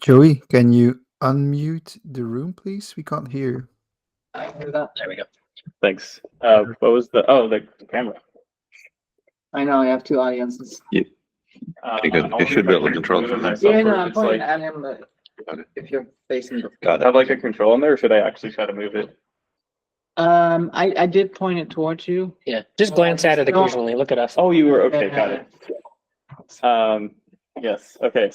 Joey, can you unmute the room, please? We can't hear. I can do that. There we go. Thanks. What was the camera? I know I have two audiences. Pretty good. It should be able to control it from there. Yeah, no, I'm pointing at him, but if you're facing the Got Have it. like a control in there, or should I actually try to move it? I did point it towards you. Yeah, just glance at it occasionally. Look at us. Oh, you were okay. Got it. Yes. Okay.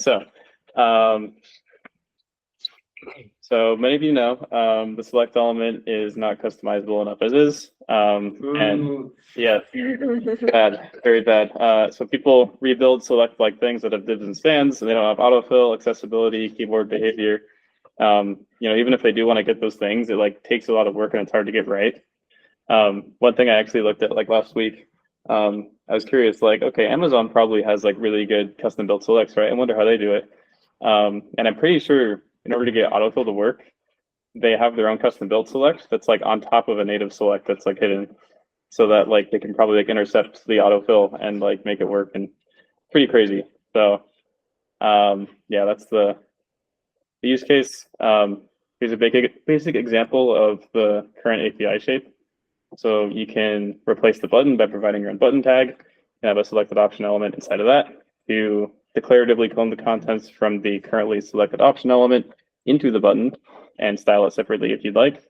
So many of you know the select element is not customizable enough as is. And yeah, bad, very bad. So people rebuild select like things that have divs and spans, and they don't have autofill, accessibility, keyboard behavior. Even if they do want to get those things, it like takes a lot of work and it's hard to get right. One thing I actually looked at like last week, I was curious, like, okay, Amazon probably has like really good custom built selects, right? I wonder how they do it. And I'm pretty sure in order to get autofill to work, they have their own custom built select that's like on top of a native select that's like hidden, so that like they can probably like intercept the autofill and like make it work, and pretty crazy. So yeah, that's the use case. Here's a basic example of the current API shape. So you can replace the button by providing your own button tag and have a selected option element inside of that to declaratively clone the contents from the currently selected option element into the button and style it separately if you'd like.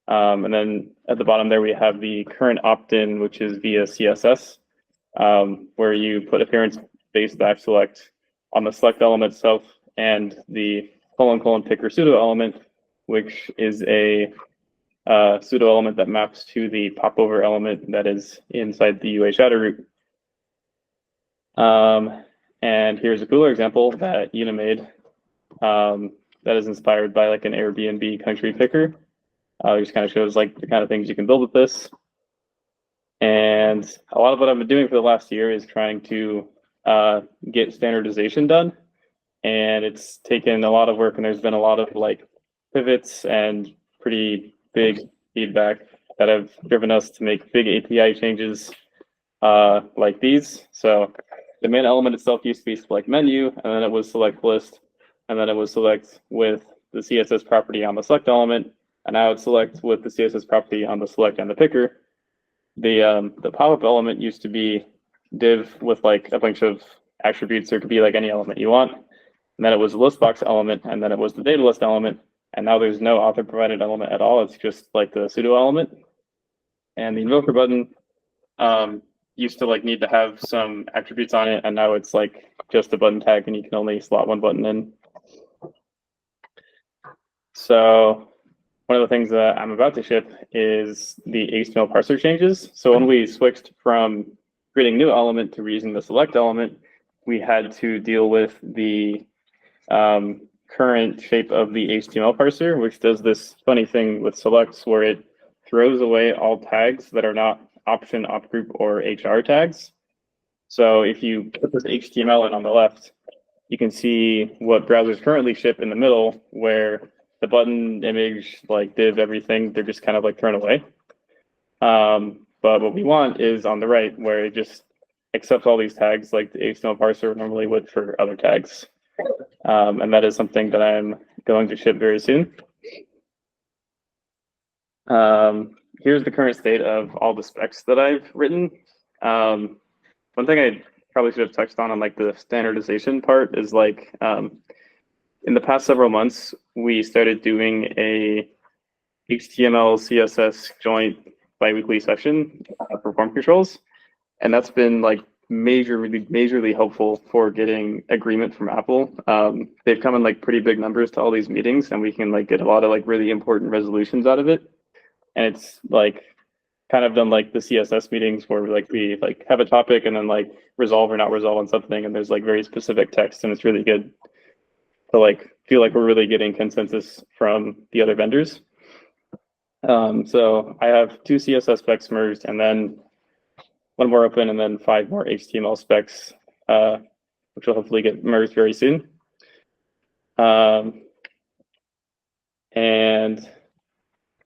And then at the bottom there, we have the current opt-in, which is via CSS, where you put appearance-based back select on the select element itself and the : picker pseudo element, which is a pseudo element that maps to the popover element that is inside the UA shadow root. And here's a cooler example that Una made that is inspired by like an Airbnb country picker. It just kind of shows like the kind of things you can build with this. And a lot of what I've been doing for the last year is trying to get standardization done. And it's taken a lot of work, and there's been a lot of like pivots and pretty big feedback that have driven us to make big API changes like these. So the main element itself used to be select menu, and then it was select list, and then it was select with the CSS property on the select element, and now it's select with the CSS property on the select and the picker. The pop-up element used to be div with like a bunch of attributes, or it could be like any element you want. And then it was the list box element, and then it was the data list element, and now there's no author provided element at all. It's just like the pseudo element. And the invoker button used to like need to have some attributes on it, and now it's like just a button tag and you can only slot one button in. So one of the things that I'm about to ship is the HTML parser changes. So when we switched from creating new element to reusing the select element, we had to deal with the current shape of the HTML parser, which does this funny thing with selects where it throws away all tags that are not option, op group, or HR tags. So if you put this HTML in on the left, you can see what browsers currently ship in the middle, where the button, image, like div, everything, they're just kind of like thrown away. But what we want is on the right, where it just accepts all these tags like the HTML parser normally would for other tags. And that is something that I'm going to ship very soon. Here's the current state of all the specs that I've written. One thing I probably should have touched on like the standardization part is like, in the past several months, we started doing a HTML CSS joint biweekly session for form controls. And that's been like majorly helpful for getting agreement from Apple. They've come in like pretty big numbers to all these meetings, and we can like get a lot of like really important resolutions out of it. And it's like kind of done like the CSS meetings where we like have a topic and then like resolve or not resolve on something, and there's like very specific text, and it's really good to like feel like we're really getting consensus from the other vendors. So I have 2 CSS specs merged, and then 1 more open, and then 5 more HTML specs, which will hopefully get merged very soon. And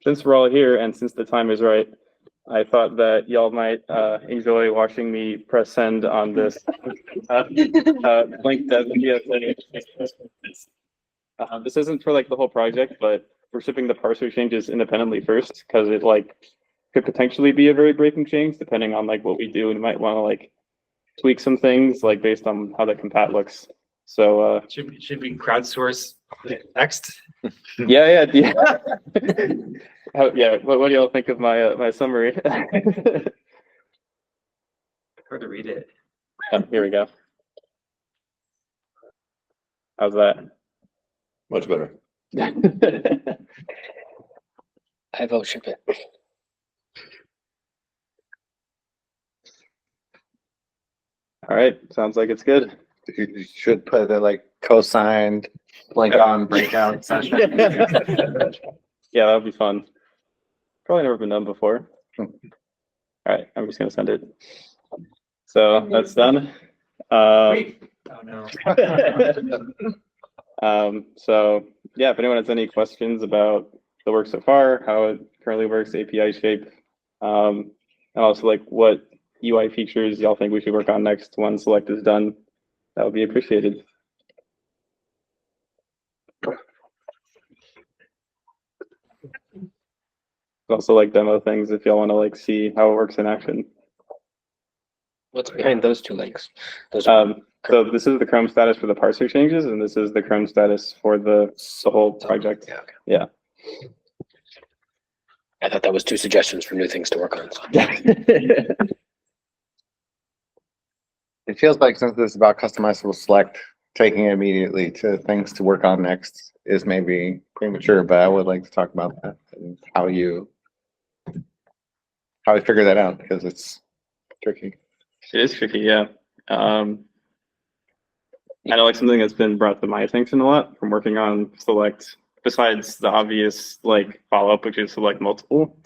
since we're all here, and since the time is right, I thought that y'all might enjoy watching me press send on this Blink dev. This isn't for like the whole project, but we're shipping the parser changes independently first because it like could potentially be a very breaking change depending on like what we do, and we might want to like tweak some things like based on how the compat looks. So Should we crowdsource next? yeah. Yeah. What do y'all think of my my summary? Hard to read it. Oh, here we go. How's that? Much better. I vote ship it. All right, sounds like it's good. You should put the like co-signed BlinkOn breakout session. Yeah, that would be fun. Probably never been done before. All right, I'm just gonna send it. So that's done. Oh no. So yeah, if anyone has any questions about the work so far, how it currently works, API shape, and also like what UI features y'all think we should work on next when select is done, that would be appreciated. Also like demo things if y'all want to like see how it works in action. What's behind those two links? Those So this is the Chrome status for the parser changes, and this is the Chrome status for the whole project. Yeah, okay. Yeah. I thought that was two suggestions for new things to work on. It feels like since this is about customizable select, taking it immediately to things to work on next is maybe premature, but I would like to talk about that and how we figure that out because it's tricky. It is tricky, yeah. I know like something that's been brought to my attention a lot from working on select, besides the obvious like follow-up, which is select multiple,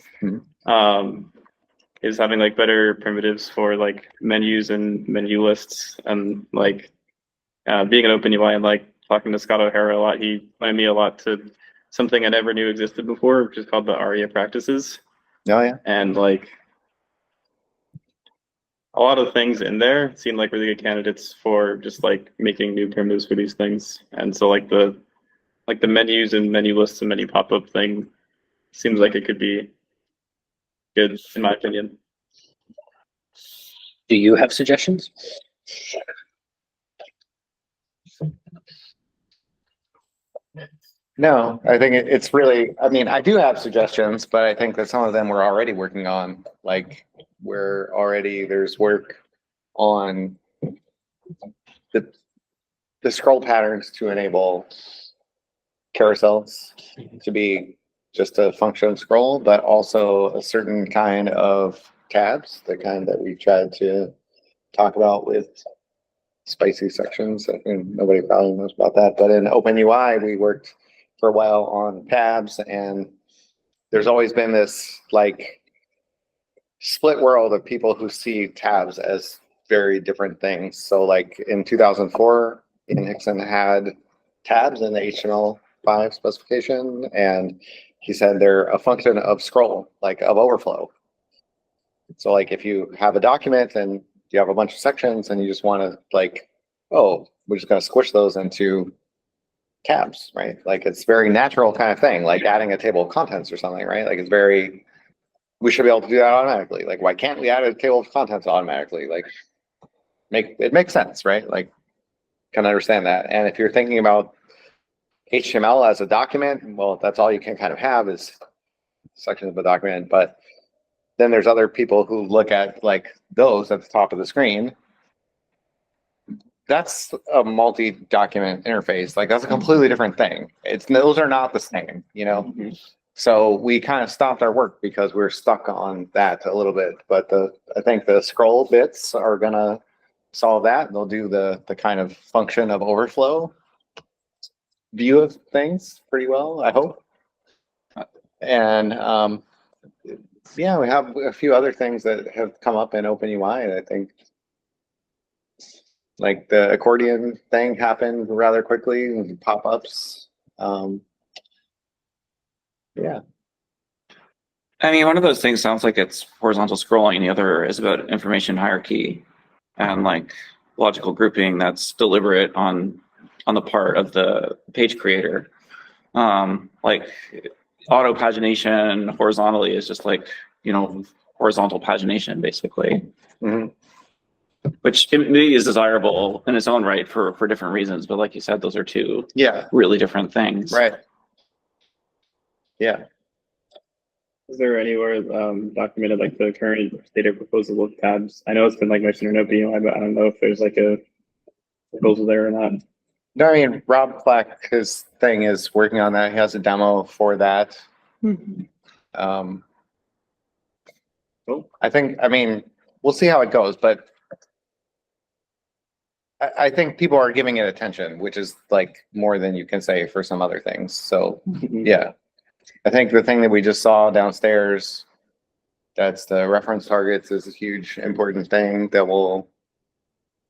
is having like better primitives for like menus and menu lists, and like being an open UI and like talking to Scott O'Hara a lot, he pointed me a lot to something I never knew existed before, which is called the ARIA practices. Oh yeah. And like a lot of things in there seem like really good candidates for just like making new primitives for these things. And so like the menus and menu lists and menu pop-up thing seems like it could be good in my opinion. Do you have suggestions? No, I think it's really, I mean, I do have suggestions, but I think that some of them we're already working on. Like there's work on the scroll patterns to enable carousels to be just a function of scroll, but also a certain kind of tabs, the kind that we tried to talk about with spicy sections. I think nobody probably knows about that, but in OpenUI, we worked for a while on tabs, and there's always been this like split world of people who see tabs as very different things. So like in 2004, Ian Hickson had tabs in the HTML5 specification, and he said they're a function of scroll, like of overflow. So like if you have a document and you have a bunch of sections and you just want to like, oh, we're just going to squish those into tabs, right? Like it's very natural kind of thing, like adding a table of contents or something, right? Like it's very, we should be able to do that automatically. Like why can't we add a table of contents automatically? Like it makes sense, right? Like can understand that. And if you're thinking about HTML as a document, well, that's all you can kind of have is sections of a document. But then there's other people who look at like those at the top of the screen. That's a multi-document interface. Like that's a completely different thing. Those are not the same, you know? Mm-hmm. So we kind of stopped our work because we're stuck on that a little bit. But I think the scroll bits are gonna solve that. They'll do the kind of function of overflow view of things pretty well, I hope. And yeah, we have a few other things that have come up in OpenUI. I think like the accordion thing happened rather quickly, pop-ups. Yeah. I mean, one of those things sounds like it's horizontal scrolling, and the other is about information hierarchy and like logical grouping that's deliberate on on the part of the page creator. Like auto pagination horizontally is just like, horizontal pagination basically, Mhm. which it maybe is desirable in its own right for different reasons. But like you said, those are two Yeah, really different things. right. Yeah. Is there anywhere documented like the current state of proposal of tabs? I know it's been like mentioned in OpenUI, but I don't know if there's like a proposal there or not. No, I mean, Rob Fleck, his thing is working on that. He has a demo for that. Um, Cool. I mean, we'll see how it goes, but I think people are giving it attention, which is like more than you can say for some other things. So, yeah. I think the thing that we just saw downstairs, that's the reference targets, is a huge important thing that will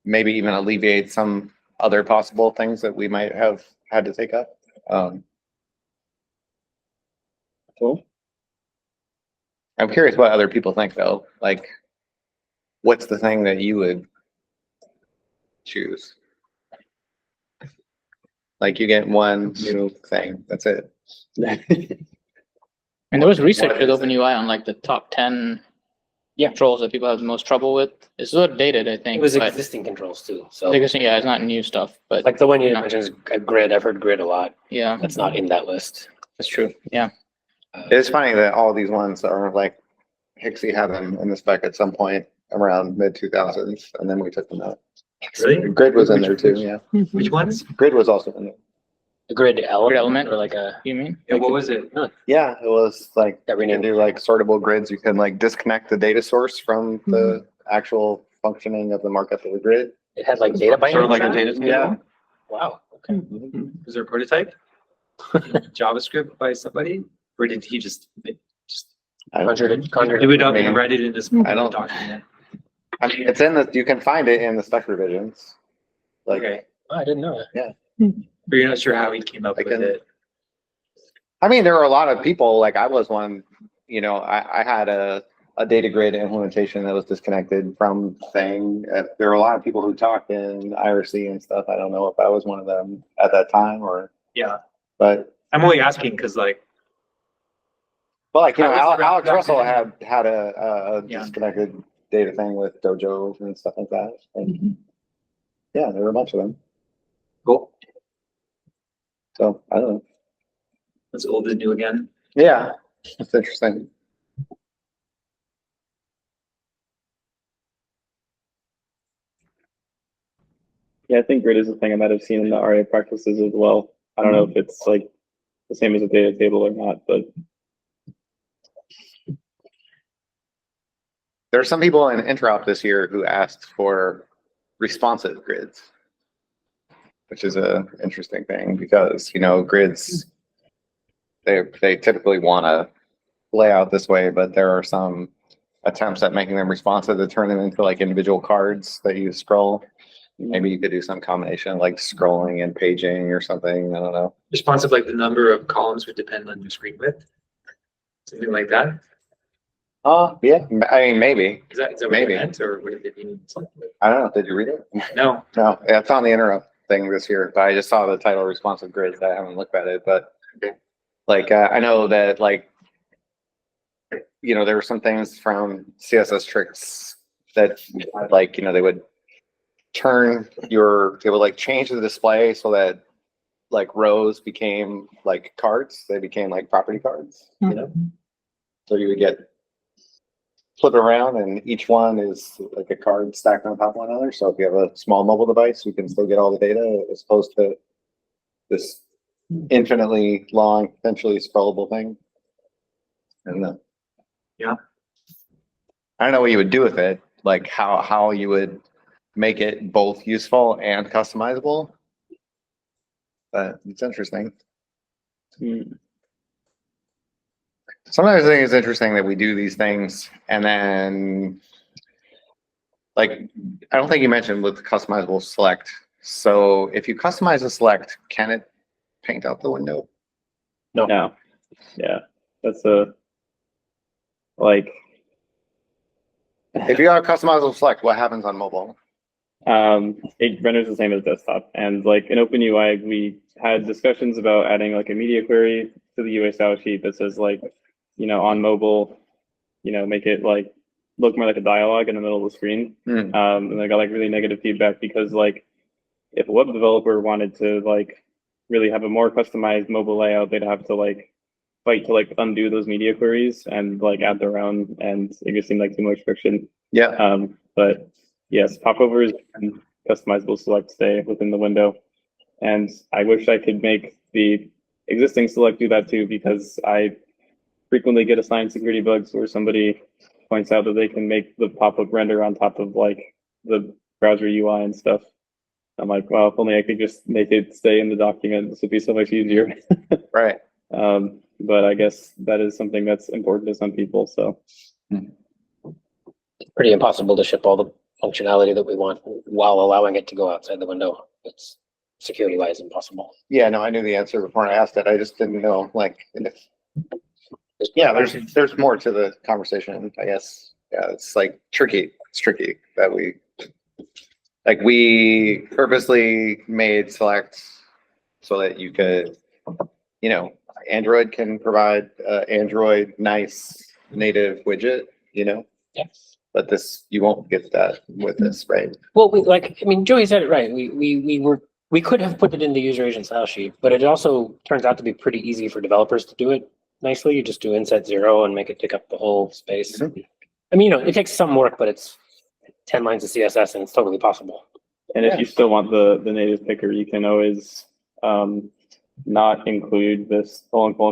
maybe even alleviate some other possible things that we might have had to take up. Cool. I'm curious what other people think though. Like, what's the thing that you would choose? Like you get one new thing, that's it. And there was research What with is it? OpenUI on like the top 10 controls that people have the most trouble with. It's sort of dated, I think. It was but existing controls too, so yeah, it's not new stuff, but like the one you Yeah. mentioned is a grid. I've heard grid a lot. yeah, That's not in that list. that's true. Yeah. It's funny that all these ones are like, Hixie had them in the spec at some point around mid 2000s, and then we took them out. Really? Grid was in there Which- too, which- yeah. Which ones? Grid was also in there. The grid element, Grid element? or like a You mean? Yeah, what was it? Yeah, it was like, That you can renamed. do like sortable grids. You can like disconnect the data source from the actual functioning of the markup of the grid. it had like data binding. Sort of like a on it? data table. Yeah. Wow. Okay. Was there a prototype? JavaScript by somebody? Or did he just I don't, Conjured do it up Man. and write it in this I don't- document? I mean, it's in the, you can find it in the spec revisions. Like, Okay, Oh, I didn't know that. but you're not sure how he came up I with can- it. I mean, there are a lot of people, like I was one, I had a data grid implementation that was disconnected from thing. There are a lot of people who talk in IRC and stuff. I don't know if I was one of them at that time or, Yeah, but I'm only asking because like, like, I was around Alex back Russell then. had a Yeah. disconnected data thing with Dojo and stuff like that. And yeah, there were a bunch of them. cool, So I don't know. that's old and new again. Yeah, it's interesting. Yeah, I think grid is a thing I might have seen in the RA practices as well. I don't know if it's like the same as a data table or not, but There are some people in Interop this year who asked for responsive grids, which is a interesting thing because, grids, they typically want to lay out this way, but there are some attempts at making them responsive to turn them into like individual cards that you scroll. Maybe you could do some combination like scrolling and paging or something. I don't know. Responsive, like the number of columns would depend on your screen width. Something like that. Oh, yeah. I mean, maybe. Is that what Maybe. it meant, or would it mean something? I don't know. Did you read it? No, No, yeah, it's on the Interop thing this year, but I just saw the title responsive grids. I haven't looked at it, but like, I know that like, there were some things from CSS tricks that like, they would they would like change the display so that like rows became like cards. They became like property cards, So you would flip it around and each one is like a card stacked on top of one another. So if you have a small mobile device, you can still get all the data as opposed to this infinitely long, potentially scrollable thing. I don't know. Yeah. I don't know what you would do with it, like how you would make it both useful and customizable. But it's interesting. Sometimes I think it's interesting that we do these things and then like, I don't think you mentioned with customizable select. So if you customize a select, can it paint out the window? no. Yeah, that's a like If you have a customizable select, what happens on mobile? it renders the same as desktop. And like in OpenUI, we had discussions about adding like a media query to the UI style sheet that says like, on mobile, make it like look more like a dialogue in the middle of the screen. And I got like really negative feedback because like if a web developer wanted to like really have a more customized mobile layout, they'd have to like fight to like undo those media queries and like add their own, and it just seemed like too much friction. Yeah. But yes, popovers and customizable select stay within the window. And I wish I could make the existing select do that too, because I frequently get assigned security bugs where somebody points out that they can make the pop-up render on top of like the browser UI and stuff. I'm like, well, if only I could just make it stay in the document, this would be so much easier. Right. But I guess that is something that's important to some people. So It's pretty impossible to ship all the functionality that we want while allowing it to go outside the window. It's security wise impossible. Yeah, no, I knew the answer before I asked it. I just didn't know, like, yeah, there's more to the conversation, I guess. Yeah, it's like tricky. It's tricky that we purposely made select so that you could, Android can provide Android nice native widget, Yes. but you won't get that with this, right? Well, Joey said it right. We could have put it in the user agent style sheet, but it also turns out to be pretty easy for developers to do it nicely. You just do inset 0 and make it take up the whole space. It takes some work, but it's 10 lines of CSS and it's totally possible. And if you still want the native picker, you can always not include this :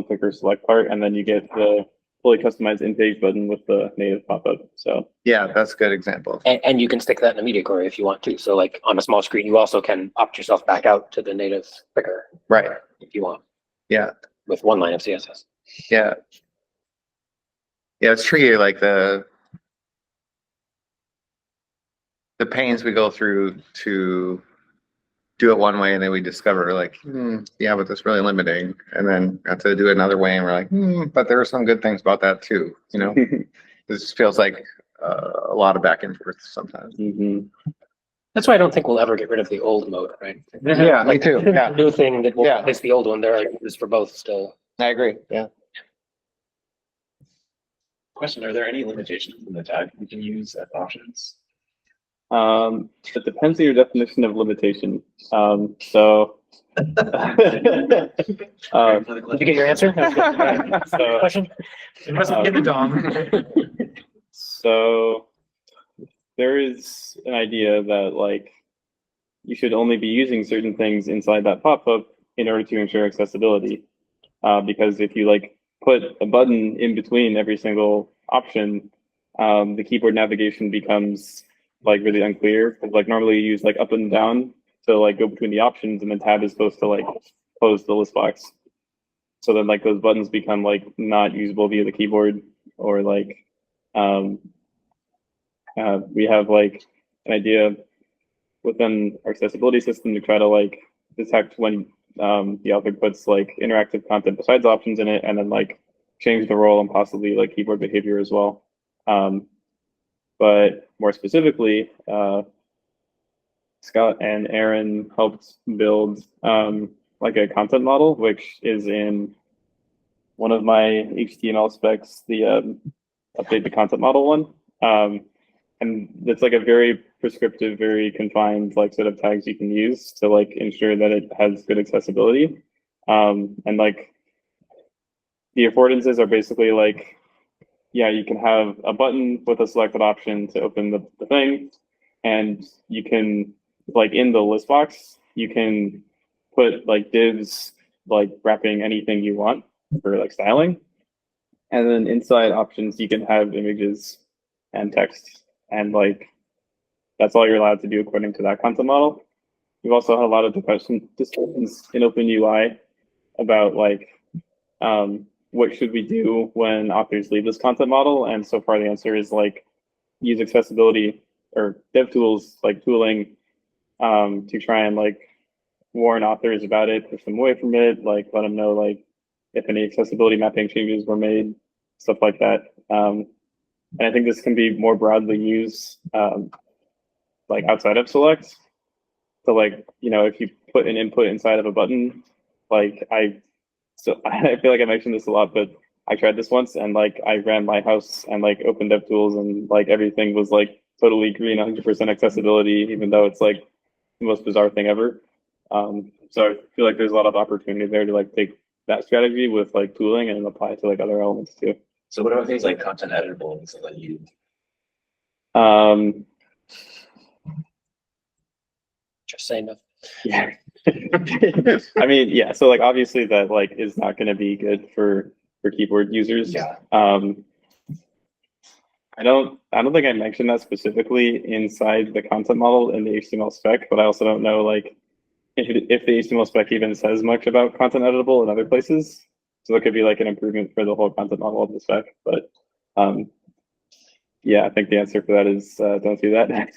picker select part, and then you get the fully customized in-page button with the native pop-up. So yeah, that's a good example. And you can stick that in a media query if you want to. So like on a small screen, you also can opt yourself back out to the native picker. Right. If you want. Yeah. With one line of CSS. Yeah. Yeah, it's tricky, like the pains we go through to do it one way, and then we discover like, yeah, but that's really limiting. And then got to do it another way, and we're like, but there are some good things about that too. This feels like a lot of back and forth sometimes. That's why I don't think we'll ever get rid of the old mode, right? Yeah, me too. Yeah, New thing that will Yeah. replace the old one. There are uses for both still. I agree. Yeah. Question, are there any limitations in the tag we can use as options? It depends on your definition of limitation. So Did you get your answer? So, Question? It mustn't get the DOM. so there is an idea that like you should only be using certain things inside that pop-up in order to ensure accessibility. Because if you like put a button in between every single option, the keyboard navigation becomes like really unclear. Because like normally you use like up and down to like go between the options, and then tab is supposed to like close the list box. So then like those buttons become like not usable via the keyboard, or like we have like an idea within our accessibility system to try to like detect when the author puts like interactive content besides options in it, and then like change the role and possibly like keyboard behavior as well. But more specifically, Scott and Aaron helped build like a content model, which is in one of my HTML specs, the update the content model one. And it's like a very prescriptive, very confined like set of tags you can use to like ensure that it has good accessibility. And like the affordances are basically like, yeah, you can have a button with a selected option to open the thing, and you can like in the list box, you can put like divs like wrapping anything you want for like styling. And then inside options, you can have images and text, and like that's all you're allowed to do according to that content model. We've also had a lot of discussions in OpenUI about like what should we do when authors leave this content model, and so far the answer is like use accessibility or dev tools like tooling to try and like warn authors about it, push them away from it, like let them know like if any accessibility mapping changes were made, stuff like that. And I think this can be more broadly used like outside of select. So like, you know, if you put an input inside of a button, like I feel like I mentioned this a lot, but I tried this once and like I ran my house and like opened DevTools and like everything was like totally green, 100% accessibility, even though it's like the most bizarre thing ever. So I feel like there's a lot of opportunity there to like take that strategy with like tooling and apply it to like other elements too. So what about things like content editable and stuff like you? Just say no. Yeah. I mean, yeah, so like obviously that like is not going to be good for keyboard users. Yeah. I don't think I mentioned that specifically inside the content model in the HTML spec, but I also don't know like if the HTML spec even says much about content editable in other places. So it could be like an improvement for the whole content model of the spec. But yeah, I think the answer for that is don't do that.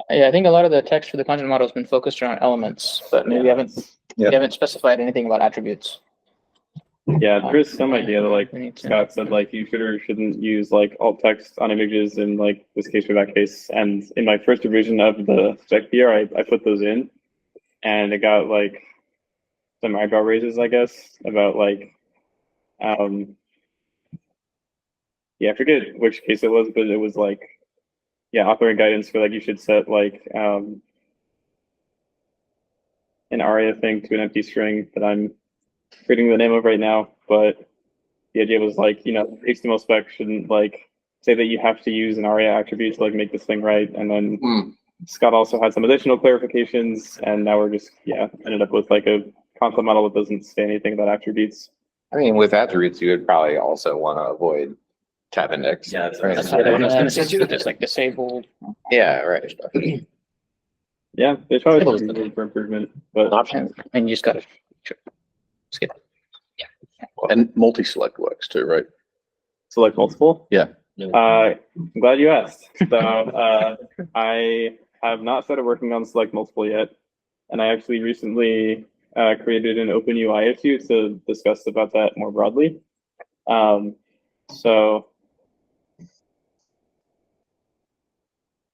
Yeah, I think a lot of the text for the content model has been focused around elements, but maybe we haven't specified anything about attributes. Yeah, there is some idea that like We need to- Scott said like you should or shouldn't use like alt text on images in like this case or that case. And in my first revision of the spec here, I put those in, and it got like some eyebrow raises, I guess, about like yeah, I forget which case it was, but it was like yeah, authoring guidance for like you should set like an ARIA thing to an empty string that I'm forgetting the name of right now, but the idea was like, you know, HTML spec shouldn't like say that you have to use an ARIA attribute to like make this thing right. And then Scott also had some additional clarifications, and now we're just ended up with like a concept model that doesn't say anything about attributes. I mean, with attributes, you would probably also want to avoid tab index. Yeah, that's right? That's what I was gonna say too, just like disable. Yeah, right. Yeah, there's probably some room for improvement, but Option, and you just gotta skip. And multi-select works too, right? select multiple. Yeah. I'm glad you asked. So I have not started working on select multiple yet, and I actually recently created an open UI issue to discuss about that more broadly. So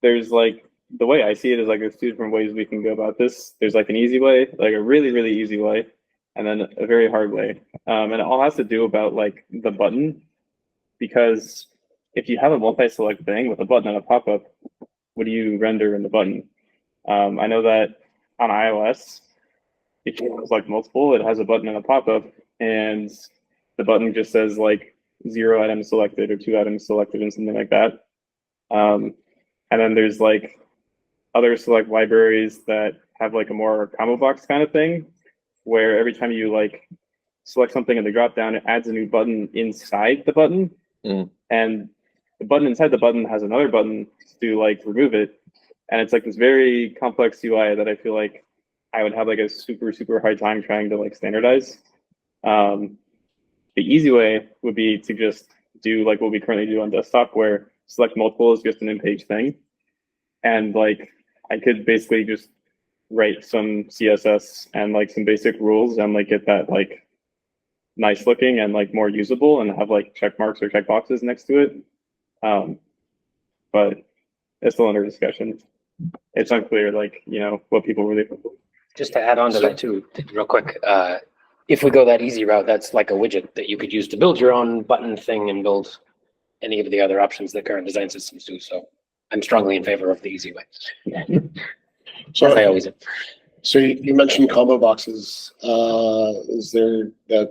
there's like the way I see it is like there's two different ways we can go about this. There's like an easy way, like a really, really easy way, and then a very hard way. And it all has to do about like the button, because if you have a multi-select thing with a button and a pop-up, what do you render in the button? I know that on iOS, if you select multiple, it has a button and a pop-up, and the button just says like 0 items selected or 2 items selected and something like that. And then there's like other select libraries that have like a more combo box kind of thing, where every time you like select something in the dropdown, it adds a new button inside the button. And the button inside the button has another button to like remove it. And it's like this very complex UI that I feel like I would have like a super, super hard time trying to like standardize. The easy way would be to just do like what we currently do on desktop, where select multiple is just an in-page thing. And like, I could basically just write some CSS and like some basic rules and like get that like nice looking and like more usable and have like check marks or check boxes next to it. But it's still under discussion. It's unclear, like, you know, what people really. Just to add on to that too, real quick, if we go that easy route, that's like a widget that you could use to build your own button thing and build any of the other options that current design systems do. So I'm strongly in favor of the easy way. So As I always am. So you mentioned combo boxes. Is there a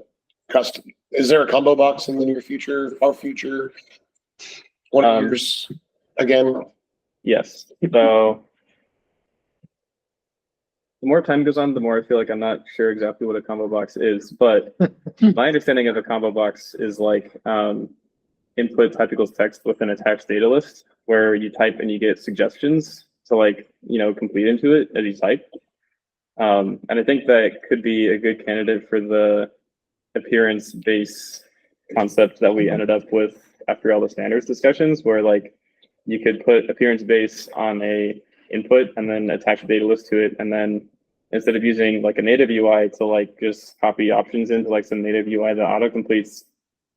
combo box in the near future, far future? 1 years again? Yes. So the more time goes on, the more I feel like I'm not sure exactly what a combo box is. But my understanding of a combo box is like input type equals text with an attached data list, where you type and you get suggestions to like, you know, complete into it as you type. And I think that could be a good candidate for the appearance base concept that we ended up with after all the standards discussions, where like you could put appearance base on a input and then attach a data list to it. And then instead of using like a native UI to like just copy options into like some native UI that auto completes,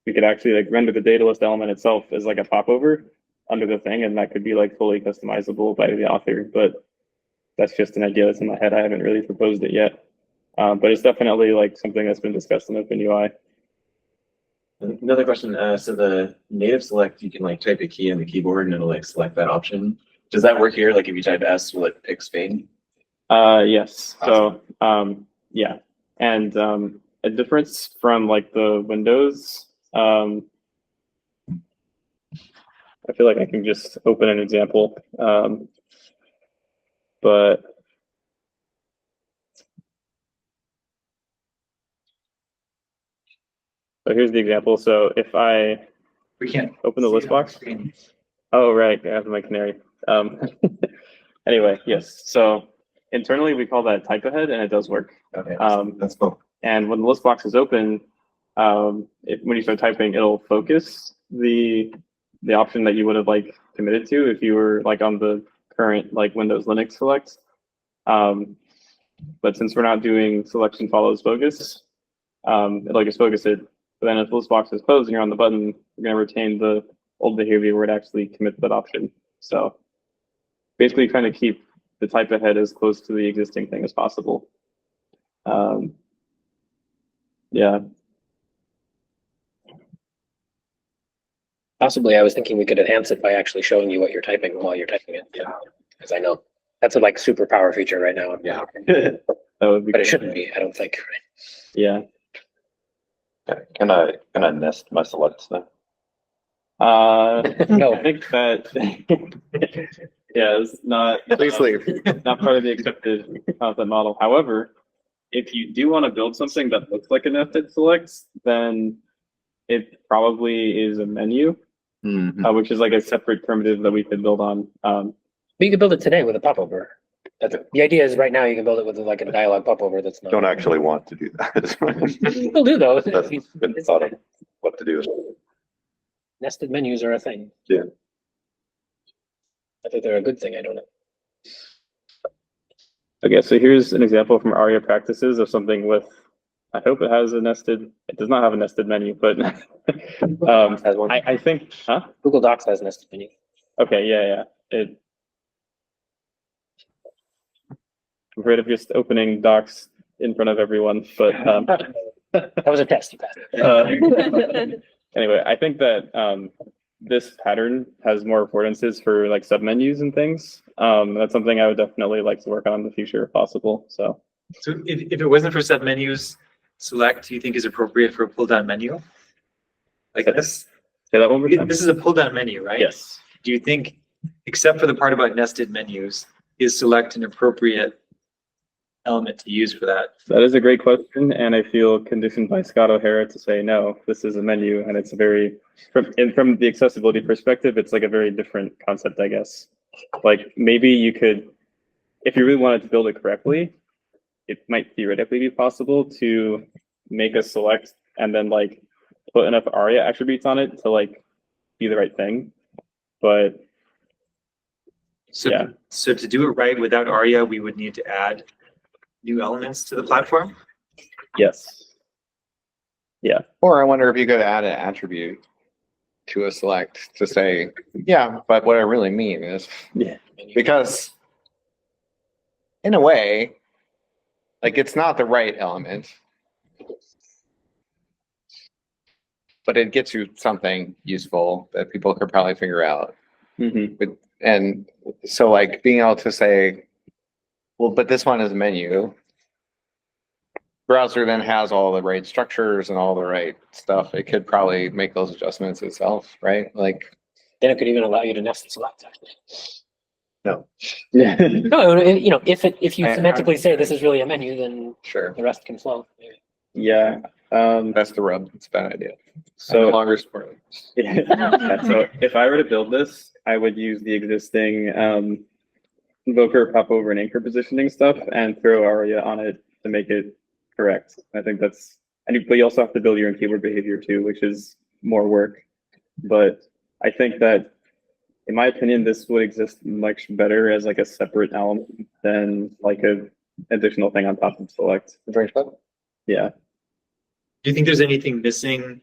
we could actually like render the data list element itself as like a popover. under the thing, and that could be like fully customizable by the author. But that's just an idea that's in my head. I haven't really proposed it yet, but it's definitely like something that's been discussed in OpenUI. Another question, so the native select, you can like type a key on the keyboard and it'll like select that option. Does that work here? Like if you type S, will it pick Spain? Yes. Awesome. So, yeah. And a difference from like the Windows, I feel like I can just open an example. But here's the example. So if I We can't open the see list it on box. screen. Oh, right. I have my canary. Anyway, yes. So internally, we call that type ahead, and it does work. Okay, that's cool. And when the list box is open, when you start typing, it'll focus the option that you would have like committed to if you were like on the current like Windows Linux select. But since we're not doing selection follows focus, it'll just focus it. But then if the list box is closed and you're on the button, you're going to retain the old behavior where it actually commits that option. So basically trying to keep the type ahead as close to the existing thing as possible. Yeah. Possibly, I was thinking we could enhance it by actually showing you what you're typing while you're typing it. Yeah, because I know that's a like superpower feature right now. Yeah. That would be But it cool. shouldn't be, I don't think. Yeah. Can I nest my selects now? No. I think that yeah, it's not Please leave. not part of the accepted content model. However, if you do want to build something that looks like a nested select, then it probably is a menu, which is like a separate primitive that we could build on. But you can build it today with a popover. The idea is right now you can build it with like a dialog popover that's not. Don't actually want to do that. People do though. That's been thought of what to do. Nested menus are a thing. Yeah. I think they're a good thing. I don't know. Okay, so here's an example from ARIA practices of something with, I hope it has a nested, it does not have a nested menu, but Has one. I think, huh? Google Docs has nested menu. Okay, yeah. I'm afraid of just opening docs in front of everyone, but That was a test. You passed it. anyway, I think that this pattern has more affordances for like submenus and things. That's something I would definitely like to work on in the future if possible. So if it wasn't for submenus, select, do you think is appropriate for a pull down menu? Like this? say that one more time. This is a pull down menu, right? Yes. Do you think, except for the part about nested menus, is select an appropriate element to use for that? That is a great question, and I feel conditioned by Scott O'Hara to say no. This is a menu, and it's a very from the accessibility perspective, it's like a very different concept, I guess. Like maybe you could, if you really wanted to build it correctly, it might theoretically be possible to make a select and then like put enough ARIA attributes on it to like be the right thing. But So, yeah. So to do it right without ARIA, we would need to add new elements to the platform? Yes. Yeah. Or I wonder if you could add an attribute to a select to say, yeah, but what I really mean is, Yeah. because in a way, like it's not the right element, but it gets you something useful that people could probably figure out. Mm-hmm. And so like being able to say, well, but this one is a menu. Browser then has all the right structures and all the right stuff. It could probably make those adjustments itself, right? Like, Then it could even allow you to nest and select. Actually. no, Yeah. No, you know, if you I- semantically say this is really a menu, then sure. the rest can flow. Maybe. Yeah. That's the rub. It's a bad idea. No So longer support it. yeah, so if I were to build this, I would use the existing invoker, popover, and anchor positioning stuff and throw ARIA on it to make it correct. I think that's, but you also have to build your own keyword behavior too, which is more work. But I think that, in my opinion, this would exist much better as like a separate element than like a additional thing on top of select. Yeah. Do you think there's anything missing?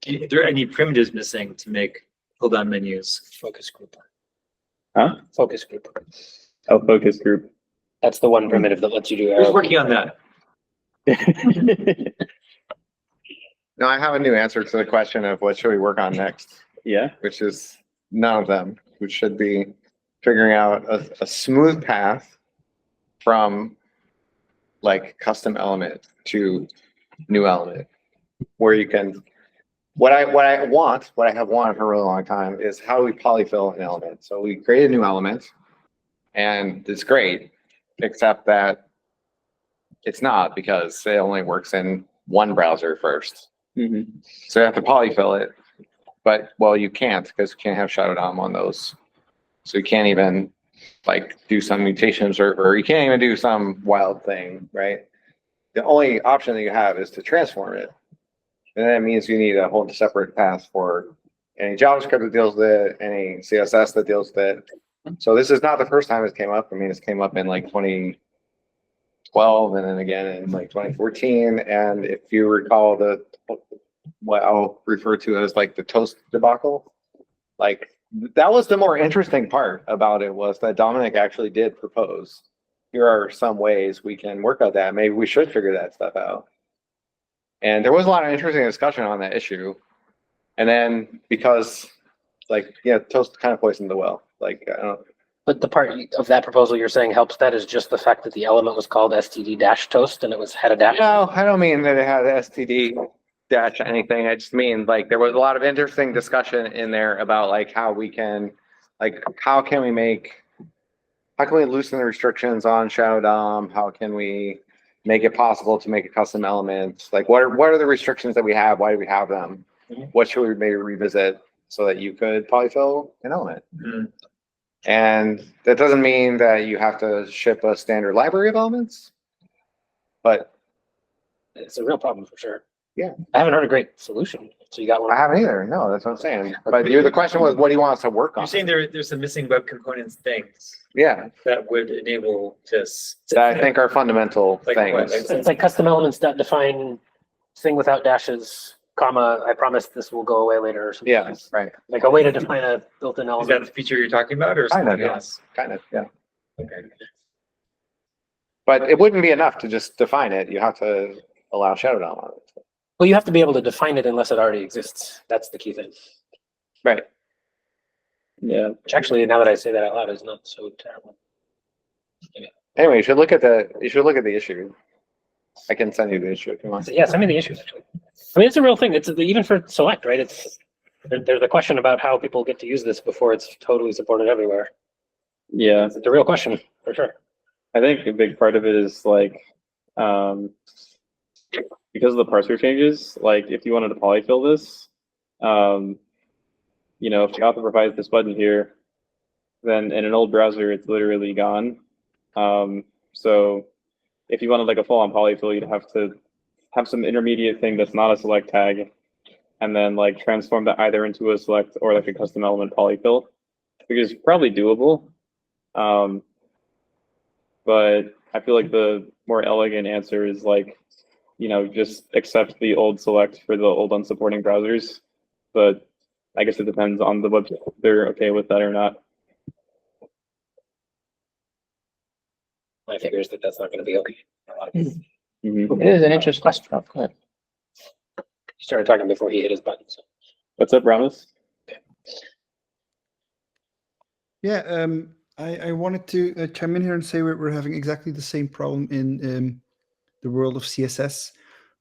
Are there any primitives missing to make pull down menus. Focus group. Huh? Focus group. Oh, focus group. That's the one primitive that lets you do Who's arrow. working on that? No, I have a new answer to the question of what should we work on next, Yeah. which is none of them, which should be figuring out a smooth path from like custom element to new element, where you can, what I have wanted for a really long time is how do we polyfill an element? So we create a new element and it's great, except that it's not because it only works in one browser first. Mm-hmm. So you have to polyfill it, but well, you can't because you can't have Shadow DOM on those. So you can't even like do some mutation observer. You can't even do some wild thing, right? The only option that you have is to transform it. And that means you need a whole separate path for any JavaScript that deals with it, any CSS that deals with it. So this is not the first time it came up. I mean, it came up in like 2012 and then again in like 2014. And if you recall what I'll refer to as like the toast debacle, like that was the more interesting part about it was that Dominic actually did propose, here are some ways we can work on that. Maybe we should figure that stuff out. And there was a lot of interesting discussion on that issue. And then because like, yeah, toast kind of poisoned the well. Like, I don't. But the part of that proposal you're saying helps that is just the fact that the element was called std-toast and it had a dash. No, I don't mean that it had STD dash anything. I just mean like there was a lot of interesting discussion in there about like how we can, like how can we loosen the restrictions on Shadow DOM? How can we make it possible to make a custom element? Like what are the restrictions that we have? Why do we have them? What should we maybe revisit so that you could polyfill an element? And that doesn't mean that you have to ship a standard library of elements, but It's a real problem for sure. Yeah. I haven't heard a great solution. So you got one. I haven't either. No, that's what I'm saying. But the question was, what do you want us to work on? You're saying there's some missing web components things Yeah, that would enable this. that I think are fundamental Like what? things. It's like custom elements that define thing without dashes, comma, I promise this will go away later or something. Yeah, right. Like a way to define a built-in Is that element. the feature you're talking about or Kind of, something yeah. else? Kind of, yeah. Okay. But it wouldn't be enough to just define it. You have to allow Shadow DOM on it. Well, you have to be able to define it unless it already exists. That's the key thing. Right. Yeah. Which actually, now that I say that out loud, is not so terrible. Anyway, you should look at the issue. I can send you the issue if you want. Yeah, send me the issues actually. I mean, it's a real thing. It's even for select, right? There's a question about how people get to use this before it's totally supported everywhere. Yeah. It's a real question for sure. I think a big part of it is like, because of the parser changes, like if you wanted to polyfill this, you know, if the author provides this button here, then in an old browser, it's literally gone. So if you wanted like a full-on polyfill, you'd have to have some intermediate thing that's not a select tag, and then like transform that either into a select or like a custom element polyfill, which is probably doable. But I feel like the more elegant answer is like, you know, just accept the old select for the old unsupporting browsers. But I guess it depends on the website if they're okay with that or not. My figure is that that's not going to be okay. Mm-hmm. It is an interesting question. Oh, go ahead. He started talking before he hit his button. So. What's up, Ramos? Yeah, I wanted to chime in here and say we're having exactly the same problem in the world of CSS,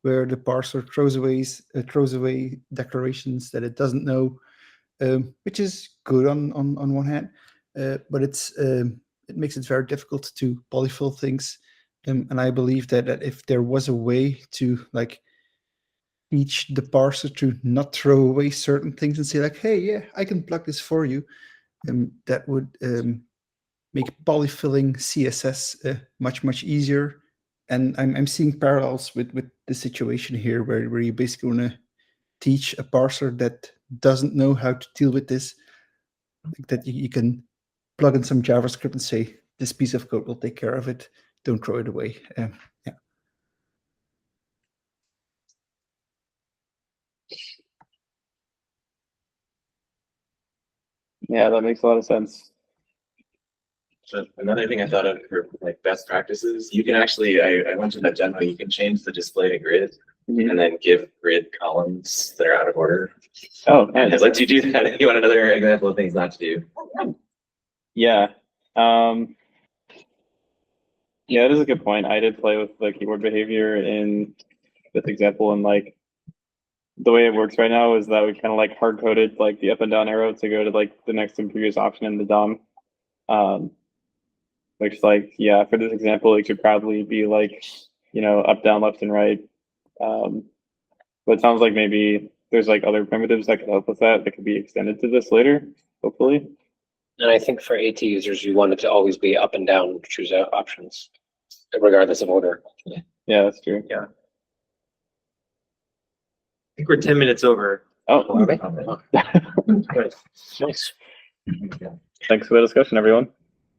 where the parser throws away declarations that it doesn't know, which is good on one hand, but it makes it very difficult to polyfill things. And I believe that if there was a way to like teach the parser to not throw away certain things and say like, hey, yeah, I can plug this for you, that would make polyfilling CSS much easier. And I'm seeing parallels with the situation here where you basically want to teach a parser that doesn't know how to deal with this, like that you can plug in some JavaScript and say, this piece of code will take care of it. Don't throw it away. Yeah. Yeah, that makes a lot of sense. So another thing I thought of for like best practices, you can actually, I went to that demo, you can change the display to grid Mhm. and then give grid columns that are out of order. Oh, And nice. it lets you do that. You want another example of things not to do. Yeah. Yeah, that is a good point. I did play with the keyboard behavior in this example, and like the way it works right now is that we kind of like hard coded like the up and down arrow to go to like the next and previous option in the DOM. Which like, yeah, for this example, it could probably be like, you know, up, down, left, and right. But it sounds like maybe there's like other primitives that could help with that could be extended to this later, hopefully. And I think for AT users, you want it to always be up and down, choose out options, regardless of order. Yeah, that's true. I think we're 10 minutes over. Oh, Nice. thanks for the discussion, everyone.